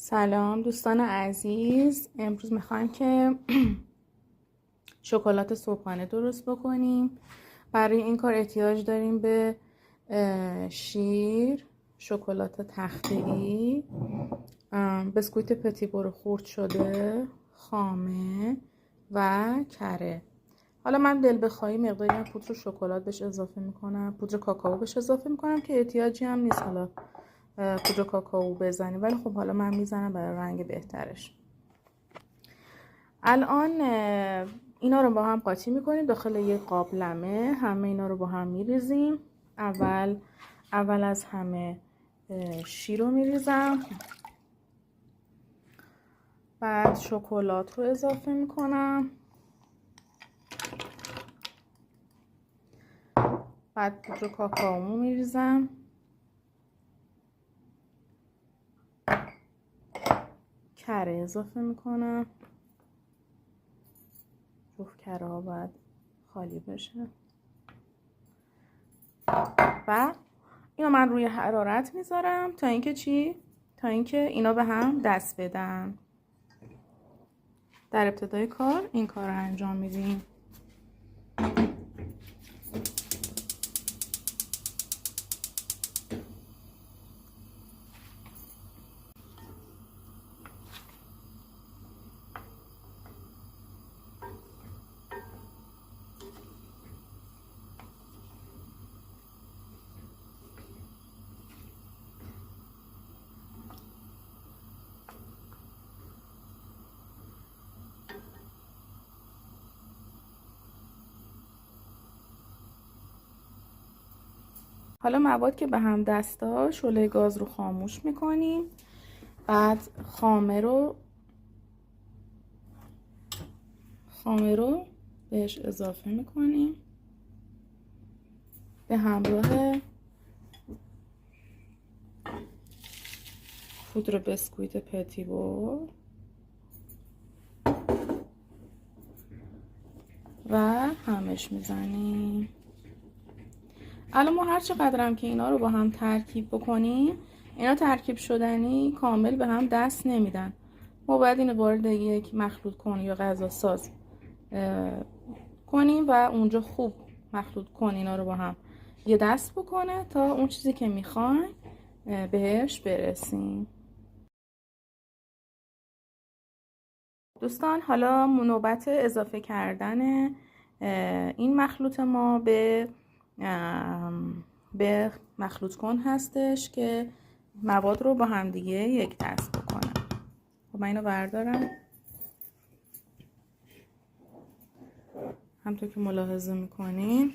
سلام دوستان عزیز، امروز میخوایم که شکلات صبحانه درست بکنیم. برای این کار احتیاج داریم به شیر، شکلات تخته‌ای، بسکویت پتی برو خرد شده، خامه و کره. حالا من دل بخوایی مقداری هم پودر شکلات بهش اضافه میکنم، پودر کاکائو بهش اضافه میکنم که احتیاجی هم نیست حالا پودر کاکائو بزنیم، ولی خب حالا من میزنم برای رنگ بهترش. الان اینا رو با هم قاطی میکنیم داخل یک قابلمه. همه اینا رو با هم میریزیم. اول از همه شیر رو میریزم، بعد شکلات رو اضافه میکنم، بعد پودر کاکائو میریزم، کره اضافه میکنم. جفت کره ها باید خالی بشه و اینو من روی حرارت میذارم تا اینکه تا اینکه اینا به هم دست بدن. در ابتدای کار این کار رو انجام میدیم. حالا مواد که به هم دست داد، شعله گاز رو خاموش میکنیم. بعد خامه رو بهش اضافه میکنیم به همراه پودر بسکویت پتی بور و همش میزنیم. الان ما هر چقدرم که اینا رو با هم ترکیب بکنیم، اینا ترکیب شدنی کامل به هم دست نمیدن. ما باید اینو وارد یک مخلوط کن یا غذا ساز کنیم و اونجا خوب مخلوط کن اینا رو با هم یه دست بکنه تا اون چیزی که میخوایم بهش برسیم. دوستان حالا نوبت اضافه کردن این مخلوط ما به مخلوط کن هستش که مواد رو با هم دیگه یک دست بکنم. خب من اینو بردارم. همونطور که ملاحظه میکنین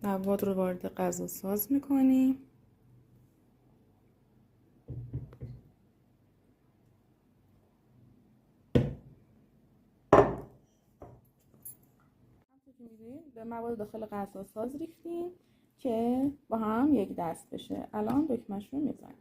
مواد رو وارد غذا ساز میکنیم. به مواد داخل غذا ساز ریختیم که با هم یک دست بشه. الان دکمه‌ش رو میزنیم.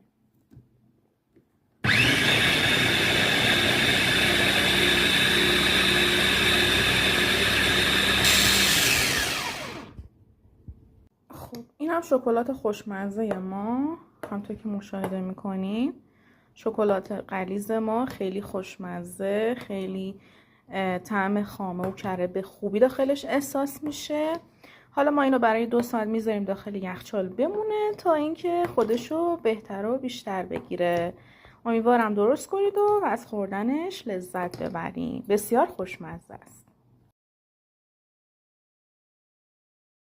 خب این هم شکلات خوشمزه ما. همونطور که مشاهده میکنین شکلات غلیظ ما خیلی خوشمزه، خیلی طعم خامه و کره به خوبی داخلش احساس میشه. حالا ما اینو برای 2 ساعت میذاریم داخل یخچال بمونه تا اینکه خودشو بهتر و بیشتر بگیره. امیدوارم درست کنید و از خوردنش لذت ببرید. بسیار خوشمزه است.